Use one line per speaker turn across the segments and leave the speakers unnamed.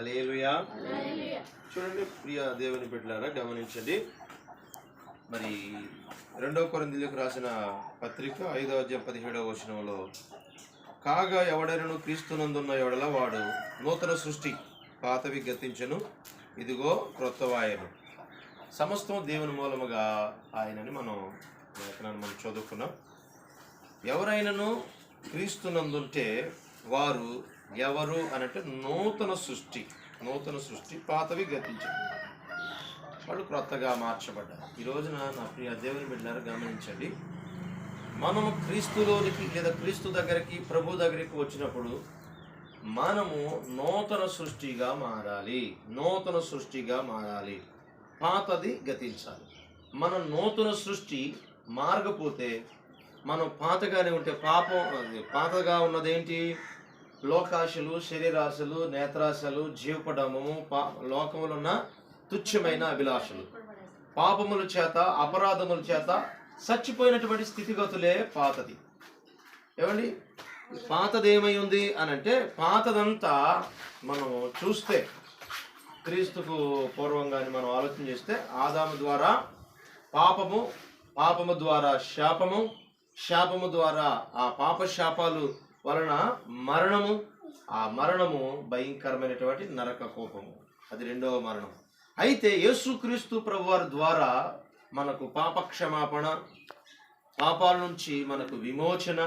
హల్లెలూయా. చూడండి ప్రియ దేవుని బిడ్డలారా, గమనించండి. మరి 2 కొరింథీయులకు రాసిన పత్రిక 5వ అధ్యాయం 17వ వచనంలో, కాగా ఎవడైనను క్రీస్తునందున్న ఎడల వాడు నూతన సృష్టి, పాతవి గతించెను, ఇదిగో క్రొత్తవాయెను. సమస్తం దేవుని మూలముగా ఆయనని మనం చదువుకున్నాం. ఎవరైనాను క్రీస్తునందుంటే వారు ఎవరు అనంటే నూతన సృష్టి, పాతవి గతించెను, వాళ్ళు క్రొత్తగా మార్చబడ్డారు. ఈ రోజున నా ప్రియ దేవుని బిడ్డలారా, గమనించండి. మనము క్రీస్తులోనికి లేదా క్రీస్తు దగ్గరికి, ప్రభు దగ్గరికి వచ్చినప్పుడు మనము నూతన సృష్టిగా మారాలి. పాతది గతించాలి. మనం నూతన సృష్టి మారకపోతే, మనం పాతగానే ఉంటే పాతగా ఉన్నదేంటి? లోకాశలు, శరీరాశలు, నేత్రాశలు, జీవపడము, లోకములో ఉన్న తుచ్చమైన అభిలాషలు, పాపముల చేత, అపరాధముల చేత చచ్చిపోయినటువంటి స్థితిగతులే పాతది. ఏమండి, పాతది ఏమై ఉంది అనంటే, పాతదంతా మనం చూస్తే క్రీస్తుకు పూర్వంగాని మనం ఆలోచన చేస్తే, ఆదాము ద్వారా పాపము ద్వారా శాపము ద్వారా ఆ పాప శాపాలు వలన మరణము, ఆ మరణము భయంకరమైనటువంటి నరక కోపము, అది 2వ మరణం. అయితే యేసుక్రీస్తు ప్రభువారి ద్వారా మనకు పాప క్షమాపణ, పాపాల నుంచి మనకు విమోచన,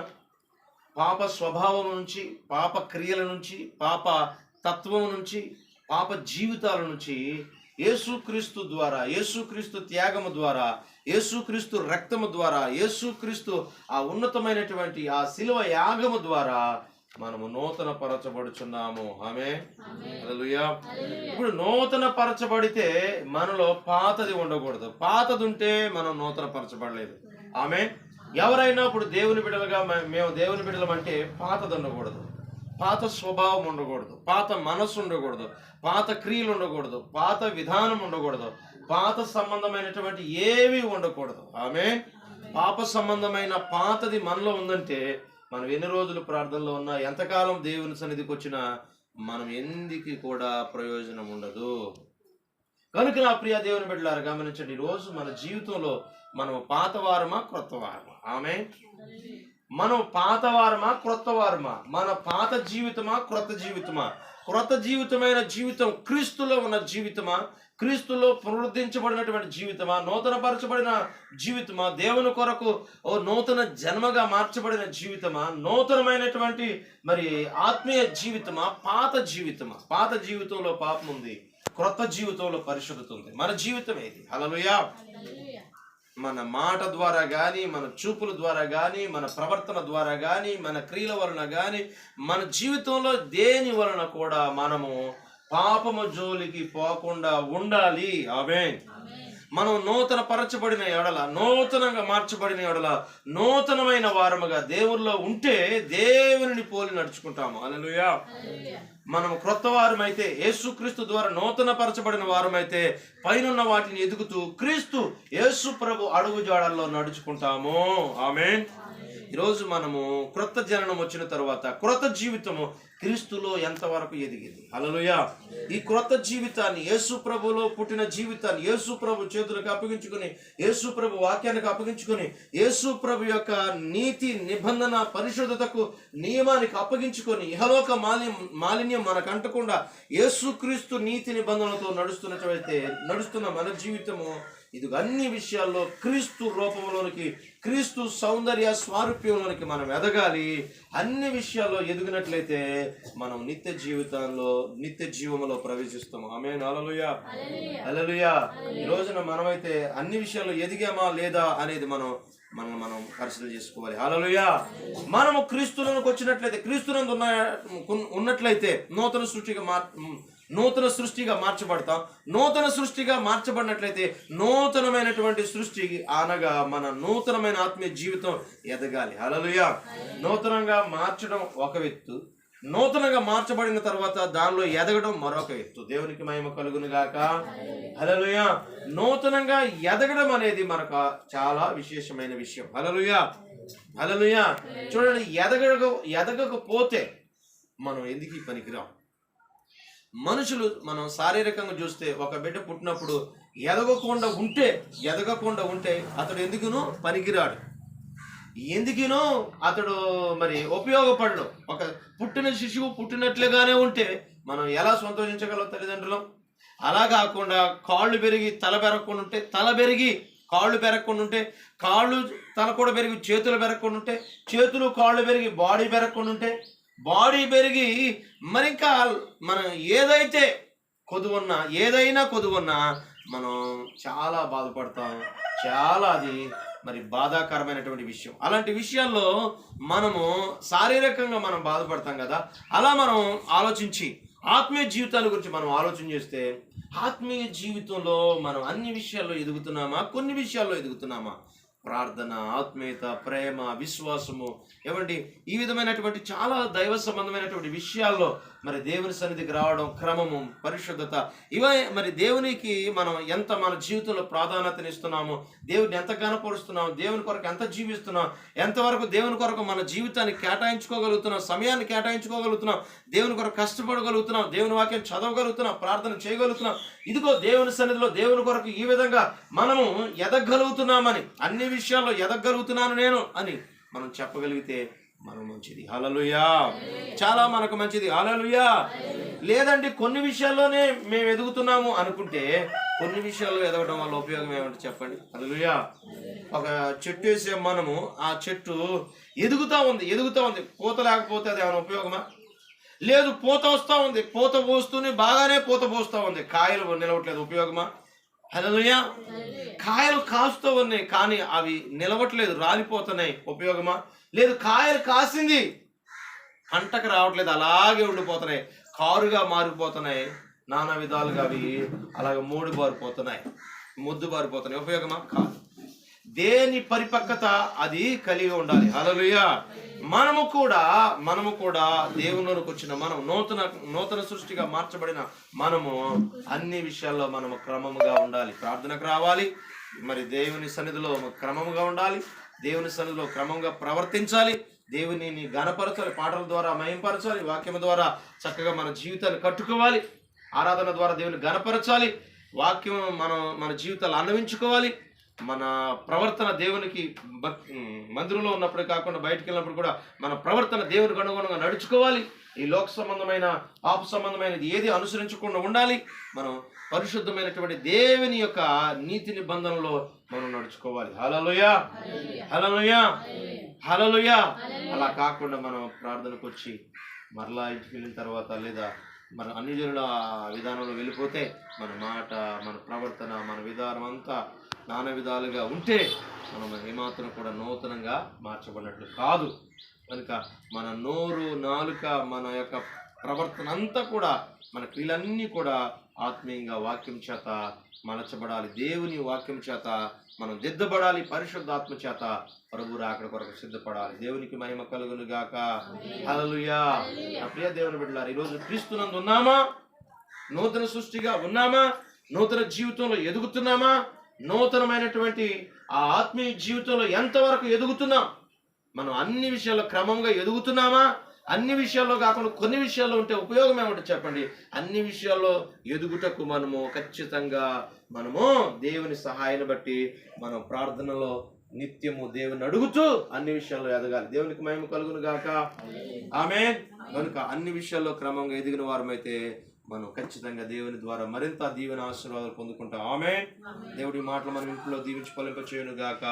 పాప స్వభావం నుంచి, పాప క్రియల నుంచి, పాప తత్వం నుంచి, పాప జీవితాల నుంచి యేసుక్రీస్తు ద్వారా, యేసుక్రీస్తు త్యాగము ద్వారా, యేసుక్రీస్తు రక్తము ద్వారా, యేసుక్రీస్తు ఆ ఉన్నతమైనటువంటి ఆ శిలువ యాగము ద్వారా మనము నూతన పరచబడుచున్నాము. ఆమేన్, హల్లెలూయా. ఇప్పుడు నూతన పరచబడితే మనలో పాతది ఉండకూడదు. పాతది ఉంటే మనం నూతన పరచబడలేదు. ఆమేన్. ఎవరైనా ఇప్పుడు దేవుని బిడ్డలుగా, మేము దేవుని బిడ్డలం అంటే పాతది ఉండకూడదు, పాత స్వభావం ఉండకూడదు, పాత మనస్సు ఉండకూడదు, పాత క్రియలు ఉండకూడదు, పాత విధానం ఉండకూడదు, పాత సంబంధమైనటువంటి ఏవి ఉండకూడదు. ఆమేన్. పాప సంబంధమైన పాతది మనలో ఉందంటే, మనం ఎన్ని రోజులు ప్రార్థనలో ఉన్నా, ఎంతకాలం దేవుని సన్నిధికి వచ్చినా మనం ఎందుకు కూడా ప్రయోజనం ఉండదు. కనుక నా ప్రియ దేవుని బిడ్డలారా, గమనించండి. ఈరోజు మన జీవితంలో మనం పాతవారమా క్రొత్త వారమా? ఆమేన్. మనం పాతవారమా క్రొత్త వారమా? మన పాత జీవితమా క్రొత్త జీవితమా? క్రొత్త జీవితమైన జీవితం క్రీస్తులో ఉన్న జీవితమా? క్రీస్తులో పునరుద్ధరించబడినటువంటి జీవితమా? నూతనపరచబడిన జీవితమా? దేవుని కొరకు నూతన జన్మగా మార్చబడిన జీవితమా? నూతనమైనటువంటి మరి ఆత్మీయ జీవితమా? పాత జీవితమా? పాత జీవితంలో పాపం ఉంది, క్రొత్త జీవితంలో పరిశుద్ధత ఉంది. మన జీవితం ఏది? హల్లెలూయా. మన మాట ద్వారా కానీ, మన చూపుల ద్వారా కానీ, మన ప్రవర్తన ద్వారా కానీ, మన క్రియల వలన కానీ, మన జీవితంలో దేని వలన కూడా మనము పాపము జోలికి పోకుండా ఉండాలి. ఆమేన్. మనం నూతన పరచబడిన ఎడల, నూతనంగా మార్చబడిన ఎడల, నూతనమైన వారముగా దేవుల్లో ఉంటే దేవుని పోలి నడుచుకుంటాము. హల్లెలూయా. మనం క్రొత్త వారమైతే, యేసుక్రీస్తు ద్వారా నూతన పరచబడిన వారమైతే, పైనున్న వాటిని ఎదుగుతూ క్రీస్తు యేసు ప్రభు అడుగు జాడల్లో నడుచుకుంటాము. ఆమేన్. ఈరోజు మనము క్రొత్త జననం వచ్చిన తర్వాత క్రొత్త జీవితము క్రీస్తులో ఎంతవరకు ఎదిగింది? హల్లెలూయా. ఈ క్రొత్త జీవితాన్ని, యేసు ప్రభులో పుట్టిన జీవితాన్ని యేసు ప్రభు చేతులకు అప్పగించుకొని, యేసు ప్రభు వాక్యానికి అప్పగించుకొని, యేసు ప్రభు యొక్క నీతి నిబంధన పరిశుద్ధతకు నియమానికి అప్పగించుకొని, ఇహలోక మాలిన్యం మనకు అంటకుండా యేసుక్రీస్తు నీతి నిబంధనలతో నడుస్తున్న మన జీవితము ఇది అన్ని విషయాల్లో క్రీస్తు రూపంలోనికి, క్రీస్తు సౌందర్య స్వారూప్యంలోనికి మనం ఎదగాలి. అన్ని విషయాల్లో ఎదిగినట్లయితే మనం నిత్య జీవములో ప్రవేశిస్తాము. ఆమేన్. హల్లెలూయా, హల్లెలూయా. ఈ రోజున మనమైతే అన్ని విషయాల్లో ఎదిగామా లేదా అనేది మనం పరిశీలన చేసుకోవాలి. హల్లెలూయా. మనము క్రీస్తులోకి వచ్చినట్లయితే, క్రీస్తునందు ఉన్నట్లయితే నూతన సృష్టిగా మార్చబడతాం. నూతన సృష్టిగా మార్చబడినట్లయితే నూతనమైనటువంటి సృష్టి అనగా మన నూతనమైన ఆత్మీయ జీవితం ఎదగాలి. హల్లెలూయా. నూతనంగా మార్చడం ఒక ఎత్తు, నూతనంగా మార్చబడిన తర్వాత దానిలో ఎదగడం మరొక ఎత్తు. దేవునికి మహిమ కలుగును గాక. హల్లెలూయా. నూతనంగా ఎదగడం అనేది మనకు చాలా విశేషమైన విషయం. హల్లెలూయా, హల్లెలూయా. చూడండి, ఎదగకపోతే మనం ఎందుకు పనికిరాం. మనుషులు మనం శారీరకంగా చూస్తే ఒక బిడ్డ పుట్టినప్పుడు ఎదగకుండా ఉంటే అతడు ఎందుకునో పనికిరాడు, ఎందుకునో అతడు మరి ఉపయోగపడడు. ఒక పుట్టిన శిశువు పుట్టినట్లుగానే ఉంటే మనం ఎలా సంతోషించగలం తల్లిదండ్రులు? అలా కాకుండా కాళ్ళు పెరిగి తల పెరగకుండా ఉంటే, తల పెరిగి కాళ్ళు పెరగకుండా ఉంటే, కాళ్ళు తల కూడా పెరిగి చేతులు పెరగకుండా ఉంటే, చేతులు కాళ్ళు పెరిగి బాడీ పెరగకుండా ఉంటే, బాడీ పెరిగి మరి ఇంకా మనం ఏదైనా కొదువున్నా మనం చాలా బాధపడతాం. చాలా అది మరి బాధాకరమైనటువంటి విషయం. అలాంటి విషయాల్లో మనము శారీరకంగా మనం బాధపడతాం కదా. అలా మనం ఆలోచించి ఆత్మీయ జీవితాల గురించి మనం ఆలోచన చేస్తే, ఆత్మీయ జీవితంలో మనం అన్ని విషయాల్లో ఎదుగుతున్నామా, కొన్ని విషయాల్లో ఎదుగుతున్నామా? ప్రార్థన, ఆత్మీయత, ప్రేమ, విశ్వాసము, ఏమండి, ఈ విధమైనటువంటి చాలా దైవ సంబంధమైనటువంటి విషయాల్లో మరి దేవుని సన్నిధికి రావడం, క్రమము, పరిశుద్ధత, ఇవే మరి దేవునికి మనం ఎంత మన జీవితంలో ప్రాధాన్యతనిస్తున్నాము, దేవుడిని ఎంత కనపరుస్తున్నాం, దేవుని కొరకు ఎంత జీవిస్తున్నాం, ఎంతవరకు దేవుని కొరకు మన జీవితాన్ని కేటాయించుకోగలుగుతున్నాం, సమయాన్ని కేటాయించుకోగలుగుతున్నాం, దేవుని కొరకు కష్టపడగలుగుతున్నాం, దేవుని వాక్యం చదవగలుగుతున్నాం, ప్రార్థన చేయగలుగుతున్నాం. ఇదిగో దేవుని సన్నిధిలో దేవుని కొరకు ఈ విధంగా మనము ఎదగలుగుతున్నామని, అన్ని విషయాల్లో ఎదగలుగుతున్నాను నేను అని మనం చెప్పగలిగితే మనం మంచిది. హల్లెలూయా. చాలా మనకు మంచిది. హల్లెలూయా. లేదండి కొన్ని విషయాల్లోనే మేము ఎదుగుతున్నాము అనుకుంటే, కొన్ని విషయాల్లో ఎదగడం వల్ల ఉపయోగం ఏమంటే చెప్పండి. హల్లెలూయా. ఒక చెట్టు వేసే మనము ఆ చెట్టు ఎదుగుతూ ఉంది, పూత లేకపోతే అది ఏమైనా ఉపయోగమా? లేదు. పూత వస్తూ ఉంది, పూత పోస్తూనే బాగానే పూత పోస్తూ ఉంది, కాయలు నిలవట్లేదు, ఉపయోగమా? హల్లెలూయా. కాయలు కాస్తూ ఉన్నాయి కానీ అవి నిలవట్లేదు, రాలిపోతున్నాయి, ఉపయోగమా? లేదు. కాయలు కాసింది, పంటకు రావట్లేదు, అలాగే ఉండిపోతున్నాయి, కారుగా మారిపోతున్నాయి, నానా విధాలుగా అవి అలాగే ముద్దు బారిపోతున్నాయి, ఉపయోగమా? కాదు. దేని పరిపక్వత అది కలిగి ఉండాలి. హల్లెలూయా. మనము కూడా దేవునిలోకి వచ్చిన మనం నూతన సృష్టిగా మార్చబడిన మనము అన్ని విషయాల్లో మనము క్రమముగా ఉండాలి. ప్రార్థనకు రావాలి, మరి దేవుని సన్నిధిలో క్రమముగా ఉండాలి, దేవుని సన్నిధిలో క్రమంగా ప్రవర్తించాలి, దేవుని ఘనపరచాలి, పాటల ద్వారా మహింపరచాలి, వాక్యం ద్వారా చక్కగా మన జీవితాన్ని కట్టుకోవాలి, ఆరాధన ద్వారా దేవుని ఘనపరచాలి, వాక్యం మన జీవితాలు అన్వయించుకోవాలి, మన ప్రవర్తన దేవునికి మందిరంలో ఉన్నప్పుడు కాకుండా బయటికి వెళ్ళినప్పుడు కూడా మన ప్రవర్తన దేవునికి అనుగుణంగా నడుచుకోవాలి. ఈ లోక సంబంధమైన పాప సంబంధమైనది ఏది అనుసరించకుండా ఉండాలి. మనం పరిశుద్ధమైనటువంటి దేవుని యొక్క నీతి నిబంధనలో మనం నడుచుకోవాలి. హల్లెలూయా. హల్లెలూయా. హల్లెలూయా. అలా కాకుండా మనం ప్రార్థనకు వచ్చి మరలా ఇంటికి వెళ్ళిన తర్వాత లేదా మన అన్ని జనుల విధానంలో వెళ్ళిపోతే మన మాట, మన ప్రవర్తన, మన విధానం అంతా నానా విధాలుగా ఉంటే మనం ఏమాత్రం కూడా నూతనంగా మార్చబడినట్లు కాదు. కనుక మన నోరు, నాలుక, మన యొక్క ప్రవర్తన అంతా కూడా, మన క్రియలన్నీ కూడా ఆత్మీయంగా వాక్యం చేత మలచబడాలి. దేవుని వాక్యం చేత మనం దిద్దబడాలి. పరిశుద్ధాత్మ చేత ప్రభు రాకడ కొరకు సిద్ధపడాలి. దేవునికి మహిమ కలుగును గాక. హల్లెలూయా. నా ప్రియ దేవుని బిడ్డలారా, ఈరోజు క్రీస్తునందు ఉన్నామా? నూతన సృష్టిగా ఉన్నామా? నూతన జీవితంలో ఎదుగుతున్నామా? నూతనమైనటువంటి ఆ ఆత్మీయ జీవితంలో ఎంతవరకు ఎదుగుతున్నాం? మనం అన్ని విషయాల్లో క్రమంగా ఎదుగుతున్నామా? అన్ని విషయాల్లో కాకుండా కొన్ని విషయాల్లో ఉంటే ఉపయోగం ఏమంటే చెప్పండి. అన్ని విషయాల్లో ఎదుగుటకు ఖచ్చితంగా దేవుని సహాయాన్ని బట్టి మనం ప్రార్థనలో నిత్యము దేవుని అడుగుతూ అన్ని విషయాల్లో ఎదగాలి. దేవునికి మహిమ కలుగును గాక. ఆమేన్. కనుక అన్ని విషయాల్లో క్రమంగా ఎదిగిన వారమైతే మనం ఖచ్చితంగా దేవుని ద్వారా మరింత దీవెన ఆశీర్వాదాలు పొందుకుంటాం. ఆమేన్. దేవుడి మాటలు మన ఇంట్లో దీవించి ఫలింపచేయును గాక.